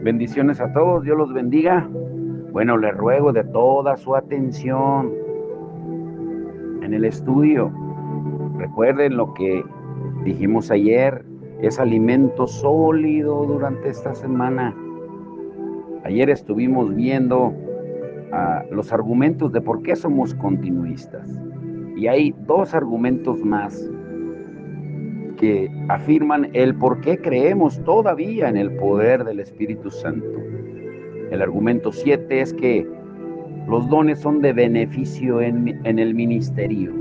Bendiciones a todos, Dios los bendiga. Bueno, les ruego de toda su atención en el estudio. Recuerden lo que dijimos ayer, es alimento sólido durante esta semana. Ayer estuvimos viendo los argumentos de por qué somos continuistas. Y hay dos argumentos más que afirman el por qué creemos todavía en el poder del Espíritu Santo. El argumento 7 es que los dones son de beneficio en el ministerio.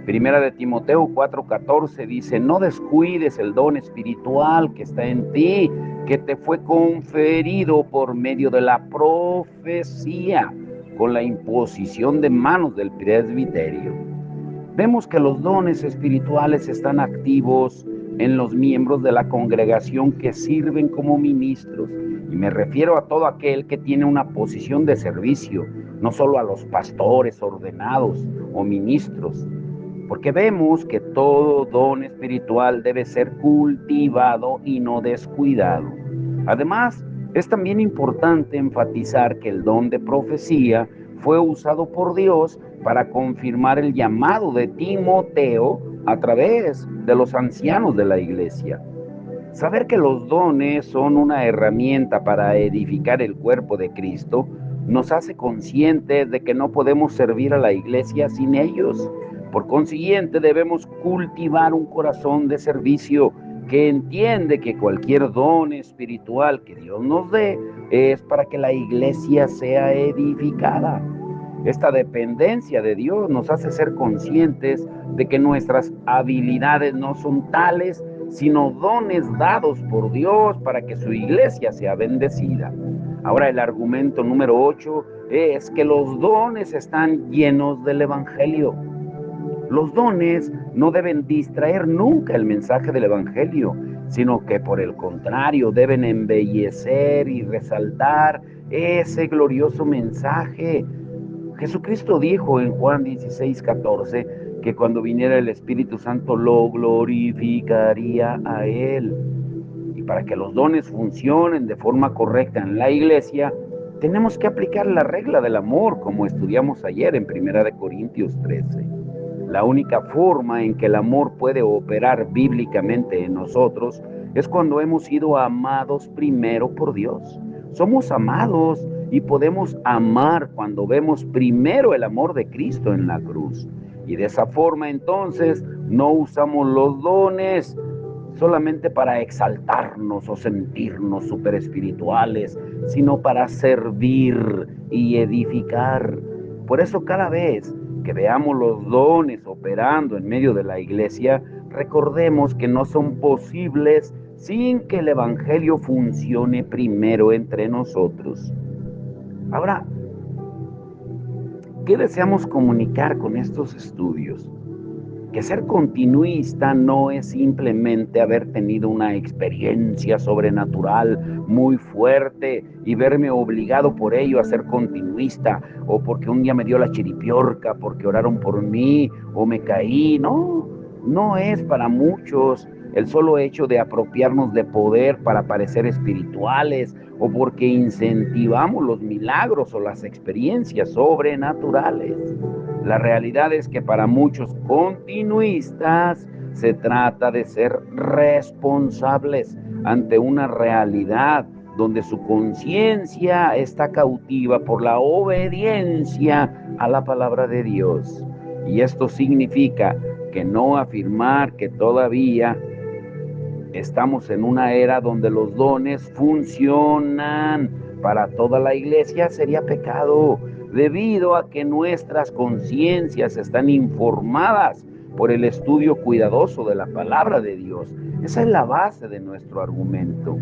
Primera de Timoteo 4:14 dice: no descuides el don espiritual que está en ti, que te fue conferido por medio de la profecía, con la imposición de manos del presbiterio. Vemos que los dones espirituales están activos en los miembros de la congregación que sirven como ministros, y me refiero a todo aquel que tiene una posición de servicio, no solo a los pastores ordenados o ministros, porque vemos que todo don espiritual debe ser cultivado y no descuidado. Además, es también importante enfatizar que el don de profecía fue usado por Dios para confirmar el llamado de Timoteo a través de los ancianos de la iglesia. Saber que los dones son una herramienta para edificar el cuerpo de Cristo nos hace conscientes de que no podemos servir a la iglesia sin ellos. Por consiguiente, debemos cultivar un corazón de servicio que entiende que cualquier don espiritual que Dios nos dé es para que la iglesia sea edificada. Esta dependencia de Dios nos hace ser conscientes de que nuestras habilidades no son tales, sino dones dados por Dios para que su iglesia sea bendecida. Ahora, el argumento número 8 es que los dones están llenos del Evangelio. Los dones no deben distraer nunca el mensaje del Evangelio, sino que por el contrario deben embellecer y resaltar ese glorioso mensaje. Jesucristo dijo en Juan 16:14 que cuando viniera el Espíritu Santo lo glorificaría a Él. Y para que los dones funcionen de forma correcta en la iglesia, tenemos que aplicar la regla del amor, como estudiamos ayer en 1 Corintios 13. La única forma en que el amor puede operar bíblicamente en nosotros es cuando hemos sido amados primero por Dios. Somos amados y podemos amar cuando vemos primero el amor de Cristo en la cruz. Y de esa forma entonces no usamos los dones solamente para exaltarnos o sentirnos super espirituales, sino para servir y edificar. Por eso cada vez que veamos los dones operando en medio de la iglesia, recordemos que no son posibles sin que el Evangelio funcione primero entre nosotros. Ahora, ¿qué deseamos comunicar con estos estudios? Que ser continuista no es simplemente haber tenido una experiencia sobrenatural muy fuerte y verme obligado por ello a ser continuista, o porque un día me dio la chiripiorca, porque oraron por mí o me caí. No, no es para muchos el solo hecho de apropiarnos de poder para parecer espirituales, o porque incentivamos los milagros o las experiencias sobrenaturales. La realidad es que para muchos continuistas se trata de ser responsables ante una realidad donde su conciencia está cautiva por la obediencia a la palabra de Dios. Y esto significa que no afirmar que todavía estamos en una era donde los dones funcionan para toda la iglesia sería pecado, debido a que nuestras conciencias están informadas por el estudio cuidadoso de la palabra de Dios. Esa es la base de nuestro argumento.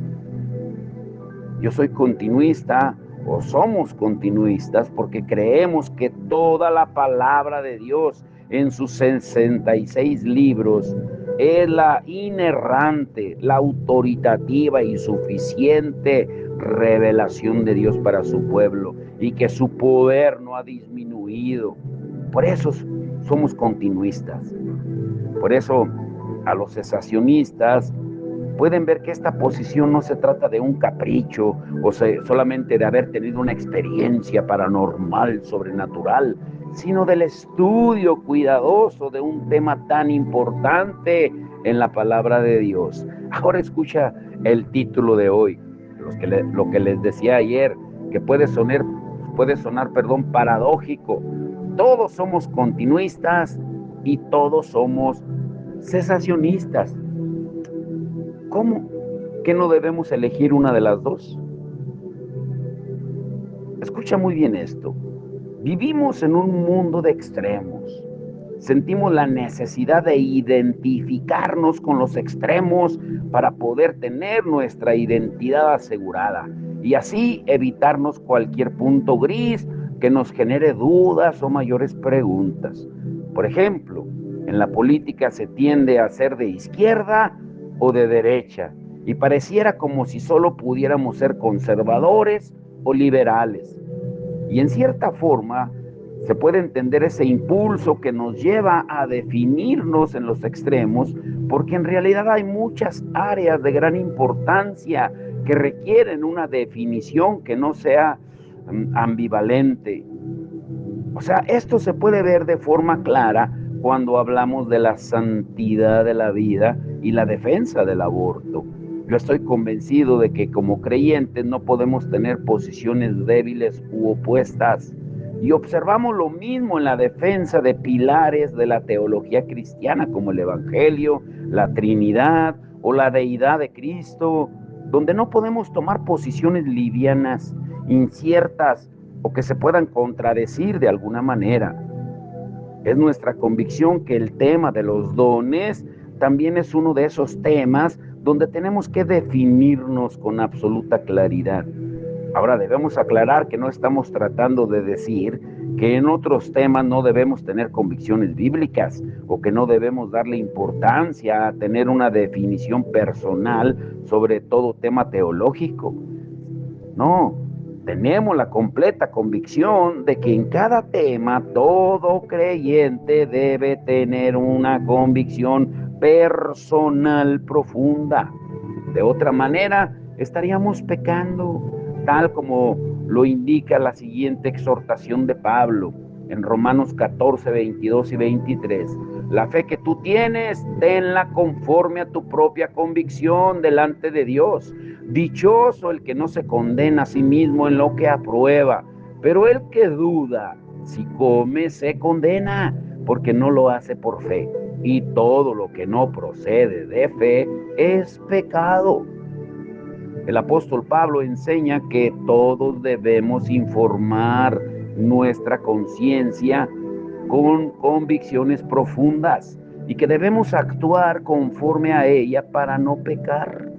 Yo soy continuista, o somos continuistas, porque creemos que toda la palabra de Dios en sus 66 libros es la inerrante, la autoritativa y suficiente revelación de Dios para su pueblo, y que su poder no ha disminuido. Por eso somos continuistas. Por eso a los cesacionistas pueden ver que esta posición no se trata de un capricho solamente de haber tenido una experiencia paranormal, sobrenatural, sino del estudio cuidadoso de un tema tan importante en la palabra de Dios. Ahora escucha el título de hoy, lo que les decía ayer, que puede sonar, paradójico. Todos somos continuistas y todos somos cesacionistas. ¿Cómo? ¿Que no debemos elegir una de las dos? Escucha muy bien esto. Vivimos en un mundo de extremos. Sentimos la necesidad de identificarnos con los extremos para poder tener nuestra identidad asegurada y así evitarnos cualquier punto gris que nos genere dudas o mayores preguntas. Por ejemplo, en la política se tiende a ser de izquierda o de derecha y pareciera como si solo pudiéramos ser conservadores o liberales. Y en cierta forma se puede entender ese impulso que nos lleva a definirnos en los extremos, porque en realidad hay muchas áreas de gran importancia que requieren una definición que no sea ambivalente. O sea, esto se puede ver de forma clara cuando hablamos de la santidad de la vida y la defensa del aborto. Yo estoy convencido de que como creyentes no podemos tener posiciones débiles u opuestas. Y observamos lo mismo en la defensa de pilares de la teología cristiana como el Evangelio, la Trinidad o la deidad de Cristo, donde no podemos tomar posiciones livianas, inciertas o que se puedan contradecir de alguna manera. Es nuestra convicción que el tema de los dones también es uno de esos temas donde tenemos que definirnos con absoluta claridad. Ahora debemos aclarar que no estamos tratando de decir que en otros temas no debemos tener convicciones bíblicas o que no debemos darle importancia a tener una definición personal sobre todo tema teológico. No, tenemos la completa convicción de que en cada tema todo creyente debe tener una convicción personal profunda. De otra manera, estaríamos pecando, tal como lo indica la siguiente exhortación de Pablo en Romanos 14, 22 y 23. La fe que tú tienes, tenla conforme a tu propia convicción delante de Dios. Dichoso el que no se condena a sí mismo en lo que aprueba, pero el que duda, si come, se condena, porque no lo hace por fe. Y todo lo que no procede de fe es pecado. El apóstol Pablo enseña que todos debemos informar nuestra conciencia con convicciones profundas y que debemos actuar conforme a ella para no pecar.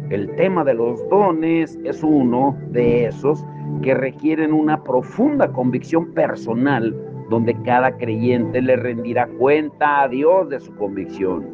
El tema de los dones es uno de esos que requieren una profunda convicción personal, donde cada creyente le rendirá cuenta a Dios de su convicción.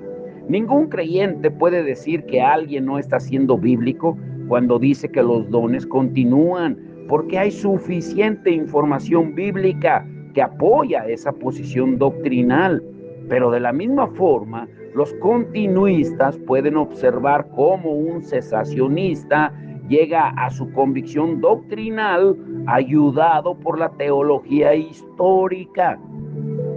Ningún creyente puede decir que alguien no está siendo bíblico cuando dice que los dones continúan, porque hay suficiente información bíblica que apoya esa posición doctrinal. Pero de la misma forma, los continuistas pueden observar cómo un cesacionista llega a su convicción doctrinal ayudado por la teología histórica.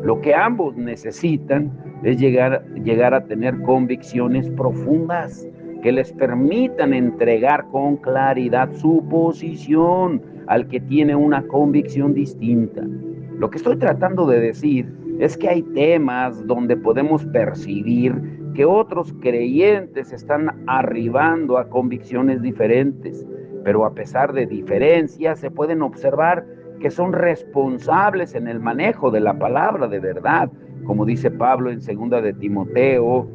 Lo que ambos necesitan es llegar a tener convicciones profundas que les permitan entregar con claridad su posición al que tiene una convicción distinta. Lo que estoy tratando de decir es que hay temas donde podemos percibir que otros creyentes están arribando a convicciones diferentes, pero a pesar de diferencias se pueden observar que son responsables en el manejo de la palabra de verdad, como dice Pablo en 2 de Timoteo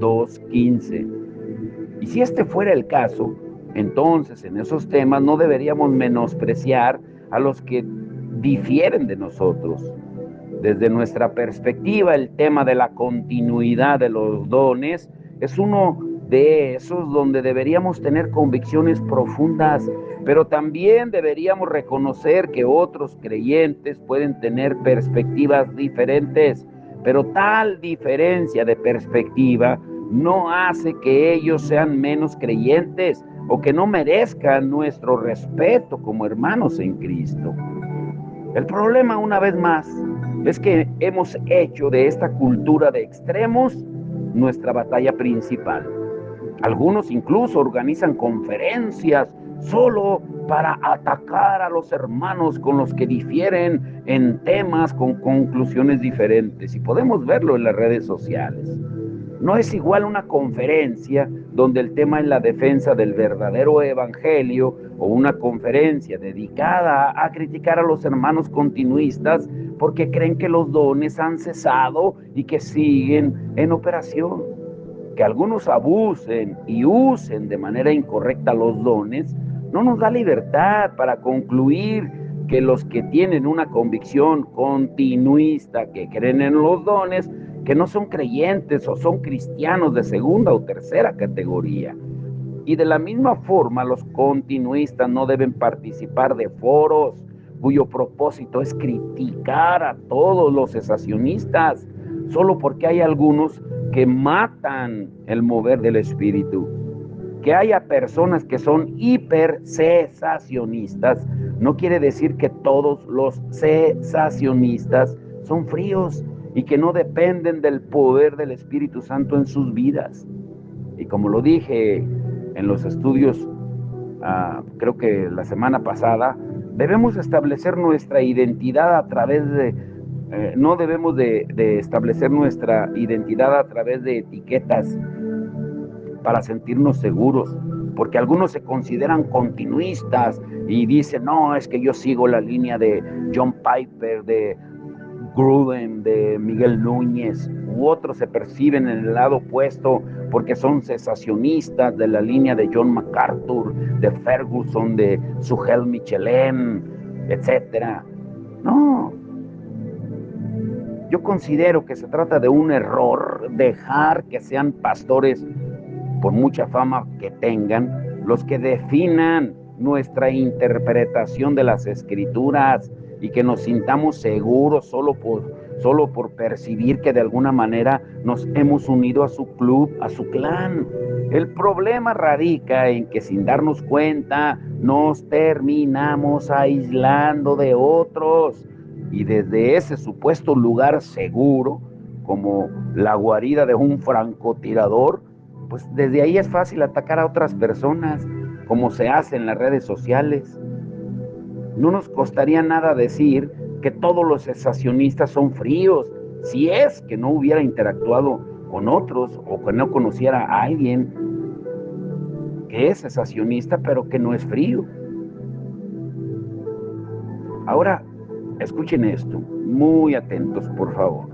2:15. Y si este fuera el caso, entonces en esos temas no deberíamos menospreciar a los que difieren de nosotros. Desde nuestra perspectiva, el tema de la continuidad de los dones es uno de esos donde deberíamos tener convicciones profundas, pero también deberíamos reconocer que otros creyentes pueden tener perspectivas diferentes, pero tal diferencia de perspectiva no hace que ellos sean menos creyentes o que no merezcan nuestro respeto como hermanos en Cristo. El problema, una vez más, es que hemos hecho de esta cultura de extremos nuestra batalla principal. Algunos incluso organizan conferencias solo para atacar a los hermanos con los que difieren en temas con conclusiones diferentes. Y podemos verlo en las redes sociales. No es igual una conferencia donde el tema es la defensa del verdadero evangelio o una conferencia dedicada a criticar a los hermanos continuistas porque creen que los dones han cesado y que siguen en operación. Que algunos abusen y usen de manera incorrecta los dones no nos da libertad para concluir que los que tienen una convicción continuista, que creen en los dones, que no son creyentes o son cristianos de segunda o tercera categoría. Y de la misma forma, los continuistas no deben participar de foros cuyo propósito es criticar a todos los cesacionistas, solo porque hay algunos que matan el mover del espíritu. Que haya personas que son hipercesacionistas no quiere decir que todos los cesacionistas son fríos y que no dependen del poder del Espíritu Santo en sus vidas. Y como lo dije en los estudios, creo que la semana pasada, debemos establecer nuestra identidad a través de, no debemos de establecer nuestra identidad a través de etiquetas para sentirnos seguros, porque algunos se consideran continuistas y dicen, no, es que yo sigo la línea de John Piper, de Gruden, de Miguel Núñez, u otros se perciben en el lado opuesto porque son cesacionistas de la línea de John MacArthur, de Ferguson, de Sugel Michelin, etc. No, yo considero que se trata de un error dejar que sean pastores, por mucha fama que tengan, los que definan nuestra interpretación de las Escrituras y que nos sintamos seguros solo por percibir que de alguna manera nos hemos unido a su club, a su clan. El problema radica en que sin darnos cuenta nos terminamos aislando de otros y desde ese supuesto lugar seguro, como la guarida de un francotirador, pues desde ahí es fácil atacar a otras personas, como se hace en las redes sociales. No nos costaría nada decir que todos los cesacionistas son fríos, si es que no hubiera interactuado con otros o que no conociera a alguien que es cesacionista pero que no es frío. Ahora, escuchen esto, muy atentos, por favor.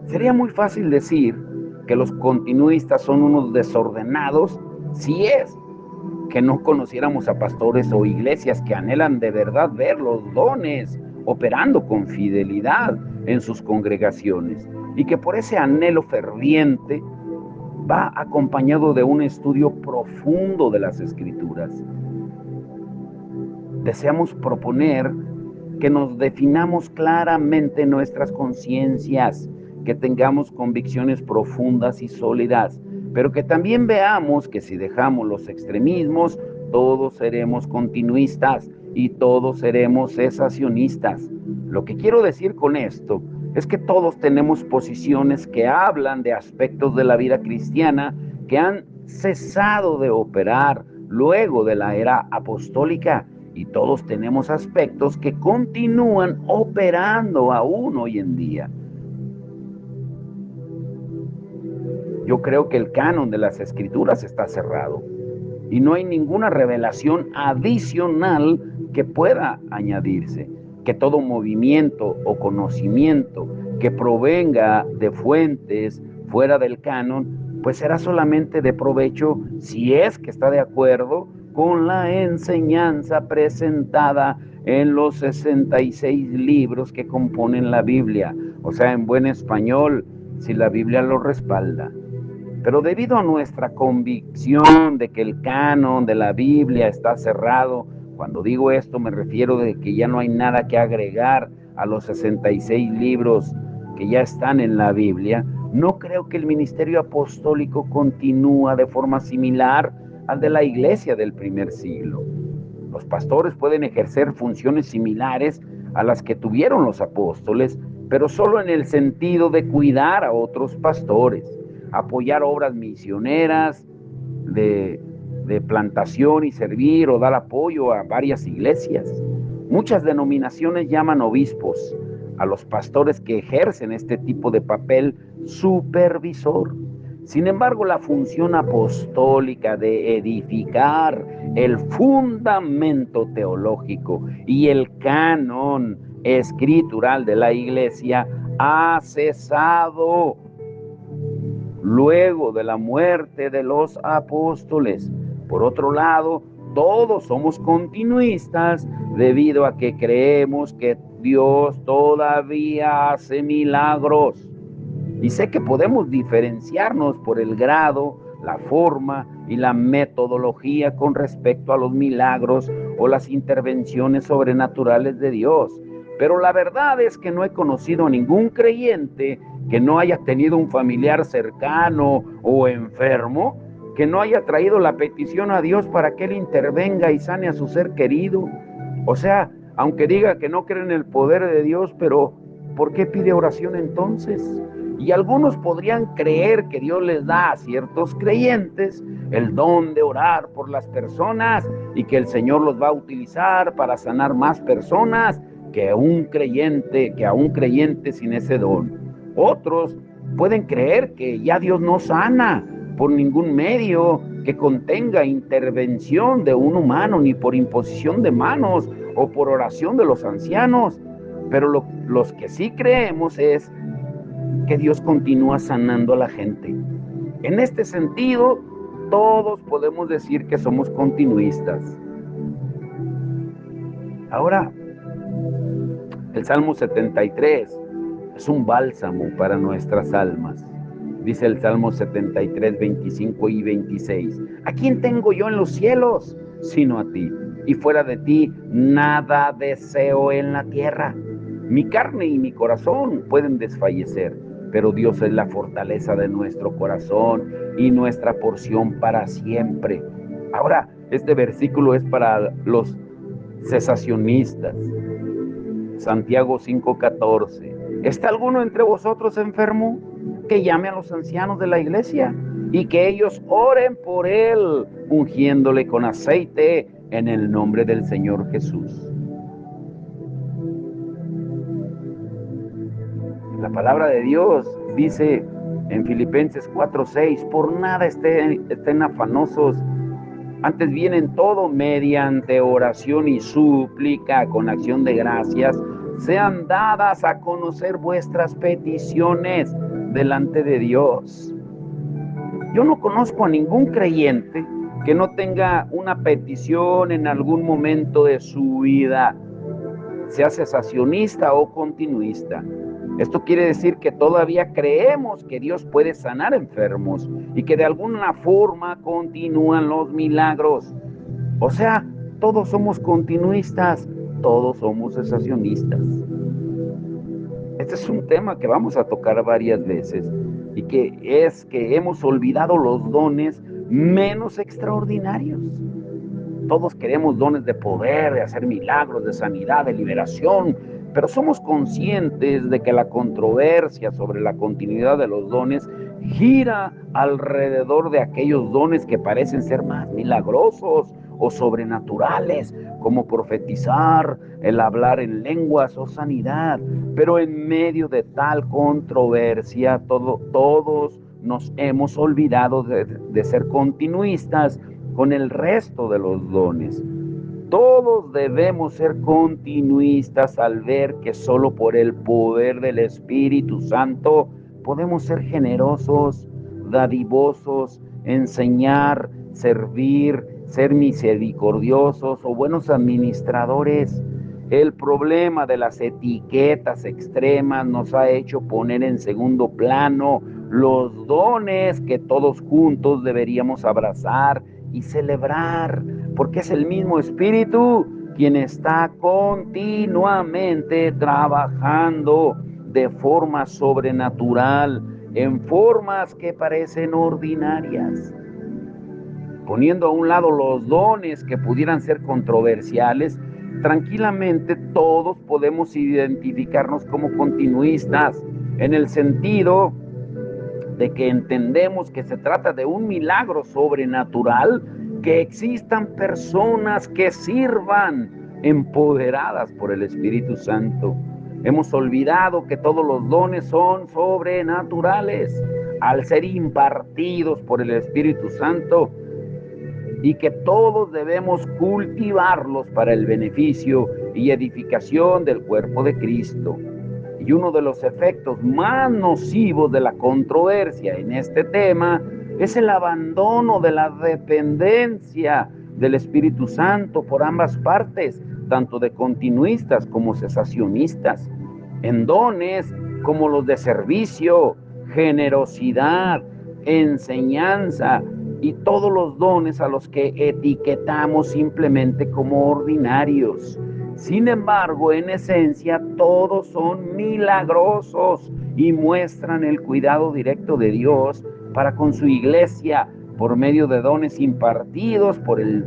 Sería muy fácil decir que los continuistas son unos desordenados si es que no conociéramos a pastores o iglesias que anhelan de verdad ver los dones operando con fidelidad en sus congregaciones y que por ese anhelo ferviente va acompañado de un estudio profundo de las Escrituras. Deseamos proponer que nos definamos claramente nuestras conciencias, que tengamos convicciones profundas y sólidas, pero que también veamos que si dejamos los extremismos, todos seremos continuistas y todos seremos cesacionistas. Lo que quiero decir con esto es que todos tenemos posiciones que hablan de aspectos de la vida cristiana que han cesado de operar luego de la era apostólica, y todos tenemos aspectos que continúan operando aún hoy en día. Yo creo que el canon de las Escrituras está cerrado y no hay ninguna revelación adicional que pueda añadirse. Que todo movimiento o conocimiento que provenga de fuentes fuera del canon, pues será solamente de provecho si es que está de acuerdo con la enseñanza presentada en los 66 libros que componen la Biblia. O sea, en buen español, si la Biblia lo respalda. Pero debido a nuestra convicción de que el canon de la Biblia está cerrado, cuando digo esto me refiero de que ya no hay nada que agregar a los 66 libros que ya están en la Biblia, No creo que el ministerio apostólico continúa de forma similar al de la iglesia del primer siglo. Los pastores pueden ejercer funciones similares a las que tuvieron los apóstoles, pero solo en el sentido de cuidar a otros pastores, apoyar obras misioneras de plantación y servir o dar apoyo a varias iglesias. Muchas denominaciones llaman obispos a los pastores que ejercen este tipo de papel supervisor. Sin embargo, la función apostólica de edificar el fundamento teológico y el canon escritural de la iglesia ha cesado luego de la muerte de los apóstoles. Por otro lado, todos somos continuistas debido a que creemos que Dios todavía hace milagros. Y sé que podemos diferenciarnos por el grado, la forma y la metodología con respecto a los milagros o las intervenciones sobrenaturales de Dios. Pero la verdad es que no he conocido a ningún creyente que no haya tenido un familiar cercano o enfermo, que no haya traído la petición a Dios para que Él intervenga y sane a su ser querido. O sea, aunque diga que no cree en el poder de Dios, pero ¿por qué pide oración entonces? Y algunos podrían creer que Dios les da a ciertos creyentes el don de orar por las personas y que el Señor los va a utilizar para sanar más personas que a un creyente sin ese don. Otros pueden creer que ya Dios no sana por ningún medio que contenga intervención de un humano, ni por imposición de manos o por oración de los ancianos. Pero los que sí creemos es que Dios continúa sanando a la gente. En este sentido, todos podemos decir que somos continuistas. Ahora, el Salmo 73 es un bálsamo para nuestras almas. Dice el Salmo 73, 25 y 26. ¿A quién tengo yo en los cielos sino a ti? Y fuera de ti nada deseo en la tierra. Mi carne y mi corazón pueden desfallecer, pero Dios es la fortaleza de nuestro corazón y nuestra porción para siempre. Ahora, este versículo es para los cesacionistas. Santiago 5:14. ¿Está alguno entre vosotros enfermo? Que llame a los ancianos de la iglesia y que ellos oren por él, ungiéndole con aceite en el nombre del Señor Jesús. La palabra de Dios dice en Filipenses 4:6, por nada estén afanosos, antes bien en todo, mediante oración y súplica, con acción de gracias, sean dadas a conocer vuestras peticiones delante de Dios. Yo no conozco a ningún creyente que no tenga una petición en algún momento de su vida, sea cesacionista o continuista. Esto quiere decir que todavía creemos que Dios puede sanar enfermos y que de alguna forma continúan los milagros. O sea, todos somos continuistas, todos somos cesacionistas. Este es un tema que vamos a tocar varias veces y que es que hemos olvidado los dones menos extraordinarios. Todos queremos dones de poder, de hacer milagros, de sanidad, de liberación, pero somos conscientes de que la controversia sobre la continuidad de los dones gira alrededor de aquellos dones que parecen ser más milagrosos o sobrenaturales, como profetizar, el hablar en lenguas o sanidad. Pero en medio de tal controversia, todos nos hemos olvidado de ser continuistas con el resto de los dones. Todos debemos ser continuistas al ver que solo por el poder del Espíritu Santo podemos ser generosos, dadivosos, enseñar, servir, ser misericordiosos o buenos administradores. El problema de las etiquetas extremas nos ha hecho poner en segundo plano los dones que todos juntos deberíamos abrazar y celebrar, porque es el mismo Espíritu quien está continuamente trabajando de forma sobrenatural en formas que parecen ordinarias. Poniendo a un lado los dones que pudieran ser controversiales, tranquilamente todos podemos identificarnos como continuistas, en el sentido de que entendemos que se trata de un milagro sobrenatural, que existan personas que sirvan empoderadas por el Espíritu Santo. Hemos olvidado que todos los dones son sobrenaturales al ser impartidos por el Espíritu Santo, y que todos debemos cultivarlos para el beneficio y edificación del cuerpo de Cristo. Y uno de los efectos más nocivos de la controversia en este tema es el abandono de la dependencia del Espíritu Santo por ambas partes, tanto de continuistas como cesacionistas, en dones como los de servicio, generosidad, enseñanza y todos los dones a los que etiquetamos simplemente como ordinarios. Sin embargo, en esencia, todos son milagrosos y muestran el cuidado directo de Dios para con su iglesia por medio de dones impartidos por el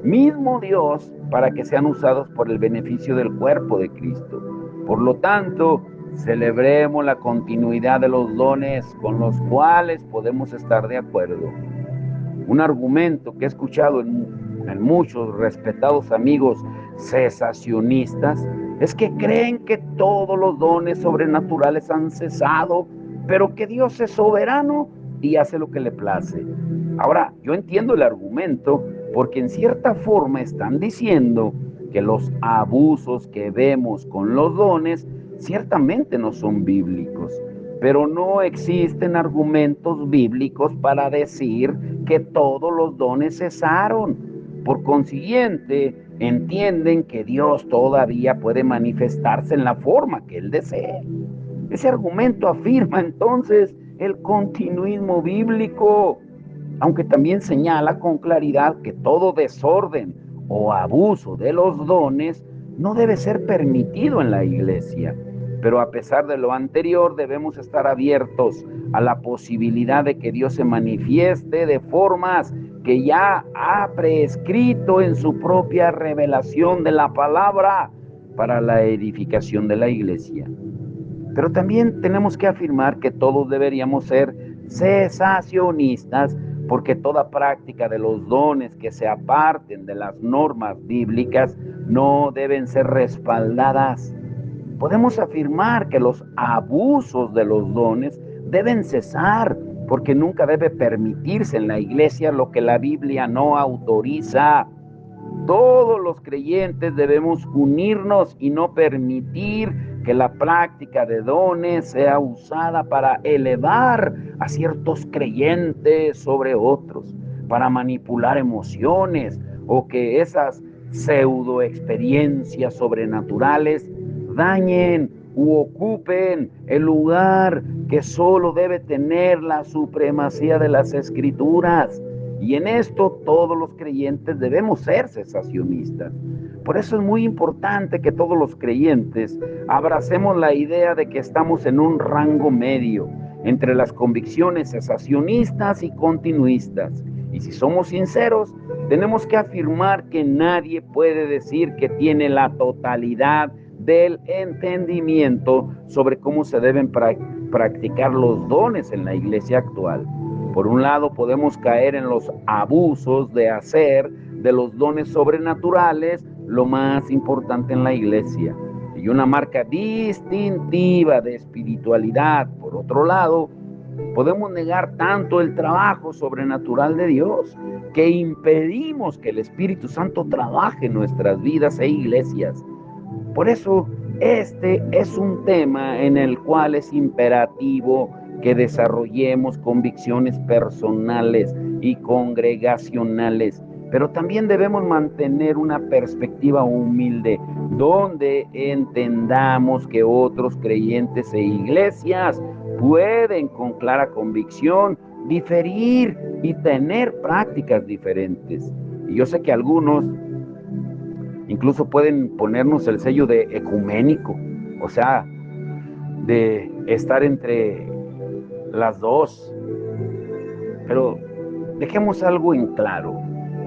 mismo Dios para que sean usados por el beneficio del cuerpo de Cristo. Por lo tanto, celebremos la continuidad de los dones con los cuales podemos estar de acuerdo. Un argumento que he escuchado en muchos respetados amigos cesacionistas es que creen que todos los dones sobrenaturales han cesado, pero que Dios es soberano y hace lo que le place. Ahora, yo entiendo el argumento porque en cierta forma están diciendo que los abusos que vemos con los dones ciertamente no son bíblicos, pero no existen argumentos bíblicos para decir que todos los dones cesaron. Por consiguiente, entienden que Dios todavía puede manifestarse en la forma que Él desee. Ese argumento afirma entonces el continuismo bíblico, aunque también señala con claridad que todo desorden o abuso de los dones no debe ser permitido en la iglesia. Pero a pesar de lo anterior, debemos estar abiertos a la posibilidad de que Dios se manifieste de formas que ya ha prescrito en su propia revelación de la palabra para la edificación de la iglesia. Pero también tenemos que afirmar que todos deberíamos ser cesacionistas, porque toda práctica de los dones que se aparten de las normas bíblicas no deben ser respaldadas. Podemos afirmar que los abusos de los dones deben cesar, porque nunca debe permitirse en la iglesia lo que la Biblia no autoriza. Todos los creyentes debemos unirnos y no permitir que la práctica de dones sea usada para elevar a ciertos creyentes sobre otros, para manipular emociones, o que esas pseudo experiencias sobrenaturales dañen u ocupen el lugar que solo debe tener la supremacía de las Escrituras. Y en esto todos los creyentes debemos ser cesacionistas. Por eso es muy importante que todos los creyentes abracemos la idea de que estamos en un rango medio entre las convicciones cesacionistas y continuistas. Y si somos sinceros, tenemos que afirmar que nadie puede decir que tiene la totalidad del entendimiento sobre cómo se deben practicar los dones en la iglesia actual. Por un lado, podemos caer en los abusos de hacer de los dones sobrenaturales lo más importante en la iglesia y una marca distintiva de espiritualidad. Por otro lado, podemos negar tanto el trabajo sobrenatural de Dios que impedimos que el Espíritu Santo trabaje en nuestras vidas e iglesias. Por eso, este es un tema en el cual es imperativo que desarrollemos convicciones personales y congregacionales, pero también debemos mantener una perspectiva humilde, donde entendamos que otros creyentes e iglesias pueden con clara convicción diferir y tener prácticas diferentes. Y yo sé que algunos incluso pueden ponernos el sello de ecuménico, o sea, de estar entre las dos. Pero dejemos algo en claro.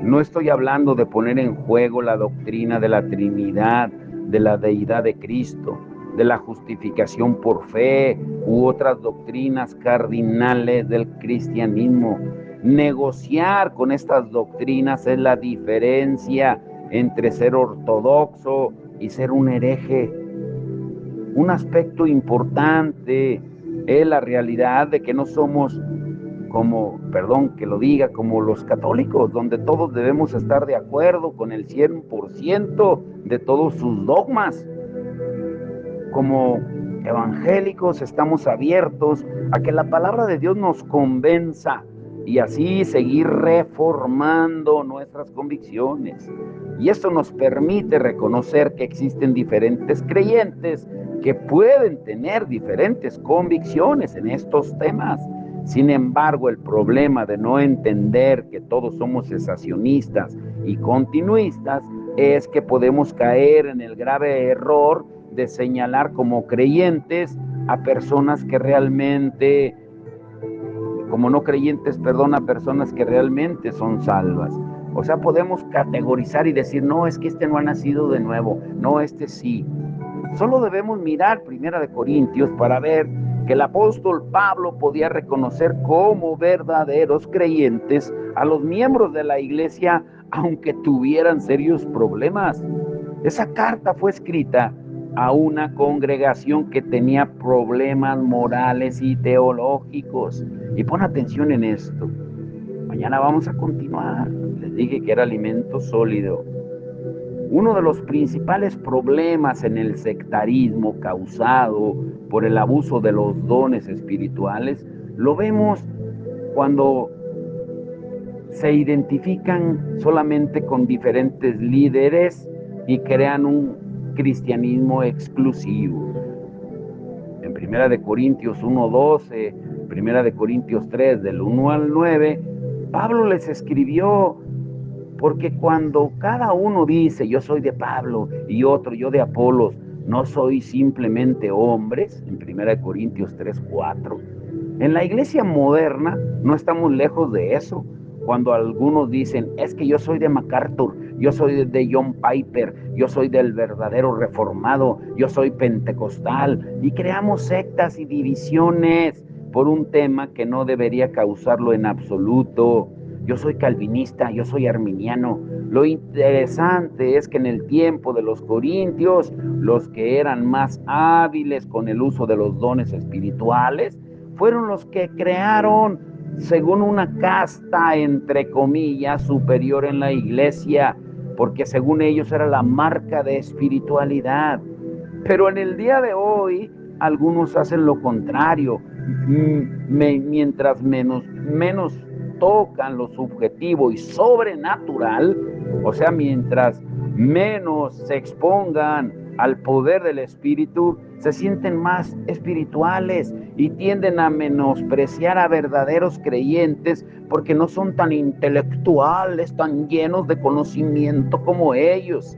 No estoy hablando de poner en juego la doctrina de la Trinidad, de la deidad de Cristo, de la justificación por fe u otras doctrinas cardinales del cristianismo. Negociar con estas doctrinas es la diferencia entre ser ortodoxo y ser un hereje. Un aspecto importante es la realidad de que no somos como, perdón que lo diga, como los católicos, donde todos debemos estar de acuerdo con el 100% de todos sus dogmas. Como evangélicos estamos abiertos a que la palabra de Dios nos convenza y así seguir reformando nuestras convicciones. Y esto nos permite reconocer que existen diferentes creyentes que pueden tener diferentes convicciones en estos temas. Sin embargo, el problema de no entender que todos somos cesacionistas y continuistas es que podemos caer en el grave error de señalar como creyentes a personas que realmente, como no creyentes, perdón, a personas que realmente son salvas. O sea, podemos categorizar y decir, no, es que este no ha nacido de nuevo, no, este sí. Solo debemos mirar 1 Corintios para ver que el apóstol Pablo podía reconocer como verdaderos creyentes a los miembros de la iglesia, aunque tuvieran serios problemas. Esa carta fue escrita a una congregación que tenía problemas morales y teológicos. Y pon atención en esto. Mañana vamos a continuar. Les dije que era alimento sólido. Uno de los principales problemas en el sectarismo causado por el abuso de los dones espirituales lo vemos cuando se identifican solamente con diferentes líderes y crean un cristianismo exclusivo. En 1 Corintios 1:12, 1 Corintios 3, del 1 al 9, Pablo les escribió, porque cuando cada uno dice, yo soy de Pablo, y otro, yo de Apolos, ¿no soy simplemente hombres? En 1 Corintios 3:4. En la iglesia moderna no estamos lejos de eso. Cuando algunos dicen, es que yo soy de MacArthur, yo soy de John Piper, yo soy del verdadero reformado, yo soy pentecostal, y creamos sectas y divisiones por un tema que no debería causarlo en absoluto. Yo soy calvinista, yo soy arminiano. Lo interesante es que en el tiempo de los corintios, los que eran más hábiles con el uso de los dones espirituales, fueron los que crearon, según una casta, entre comillas, superior en la iglesia, porque según ellos era la marca de espiritualidad. Pero en el día de hoy, algunos hacen lo contrario. Mientras menos tocan lo subjetivo y sobrenatural, o sea, mientras menos se expongan al poder del Espíritu, se sienten más espirituales y tienden a menospreciar a verdaderos creyentes porque no son tan intelectuales, tan llenos de conocimiento como ellos.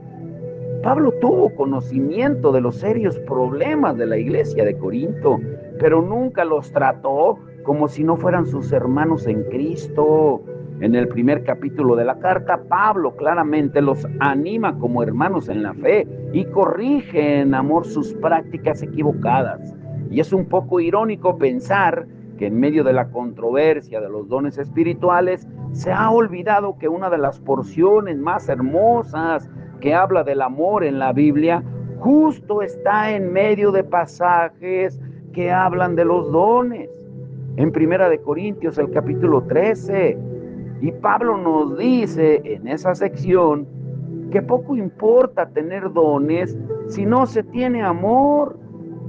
Pablo tuvo conocimiento de los serios problemas de la iglesia de Corinto, pero nunca los trató como si no fueran sus hermanos en Cristo. En el primer capítulo de la carta, Pablo claramente los anima como hermanos en la fe y corrige en amor sus prácticas equivocadas. Y es un poco irónico pensar que en medio de la controversia de los dones espirituales se ha olvidado que una de las porciones más hermosas que habla del amor en la Biblia justo está en medio de pasajes que hablan de los dones. En 1 Corintios, el capítulo 13, y Pablo nos dice en esa sección que poco importa tener dones si no se tiene amor.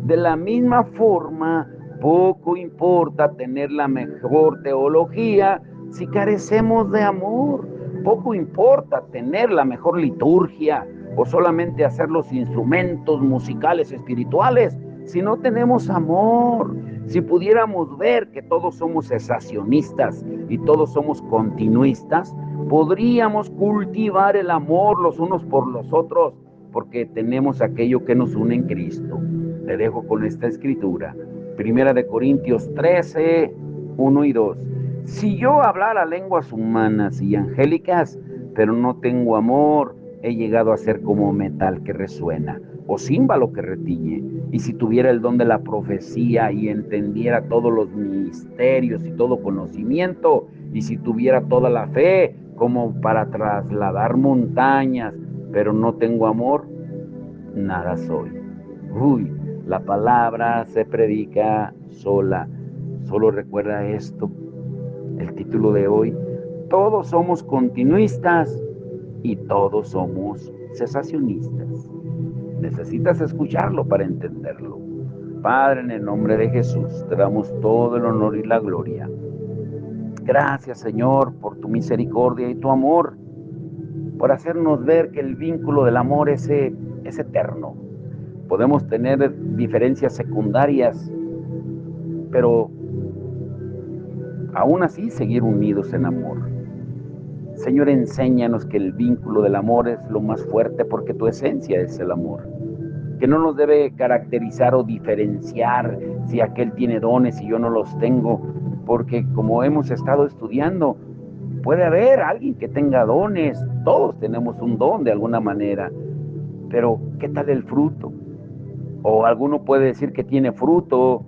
De la misma forma, poco importa tener la mejor teología si carecemos de amor. Poco importa tener la mejor liturgia o solamente hacer los instrumentos musicales espirituales si no tenemos amor. Si pudiéramos ver que todos somos cesacionistas y todos somos continuistas, podríamos cultivar el amor los unos por los otros, porque tenemos aquello que nos une en Cristo. Te dejo con esta escritura. Primera de Corintios 13, 1 y 2. Si yo hablara lenguas humanas y angélicas, pero no tengo amor, he llegado a ser como metal que resuena, o címbalo que retiñe. Y si tuviera el don de la profecía y entendiera todos los misterios y todo conocimiento, y si tuviera toda la fe como para trasladar montañas, pero no tengo amor, nada soy. Uy, la palabra se predica sola. Solo recuerda esto, el título de hoy. Todos somos continuistas y todos somos cesacionistas. Necesitas escucharlo para entenderlo. Padre, en el nombre de Jesús, te damos todo el honor y la gloria. Gracias, Señor, por tu misericordia y tu amor, por hacernos ver que el vínculo del amor es eterno. Podemos tener diferencias secundarias, pero aún así seguir unidos en amor. Señor, enséñanos que el vínculo del amor es lo más fuerte porque tu esencia es el amor. Que no nos debe caracterizar o diferenciar si aquel tiene dones y yo no los tengo, porque como hemos estado estudiando, puede haber alguien que tenga dones, todos tenemos un don de alguna manera, pero ¿qué tal el fruto? O alguno puede decir que tiene fruto,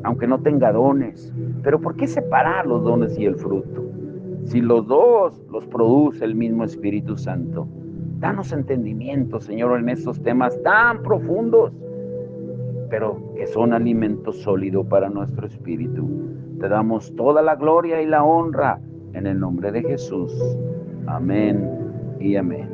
aunque no tenga dones. Pero ¿por qué separar los dones y el fruto? Si los dos los produce el mismo Espíritu Santo. Danos entendimiento, Señor, en estos temas tan profundos, pero que son alimento sólido para nuestro espíritu. Te damos toda la gloria y la honra en el nombre de Jesús. Amén y amén.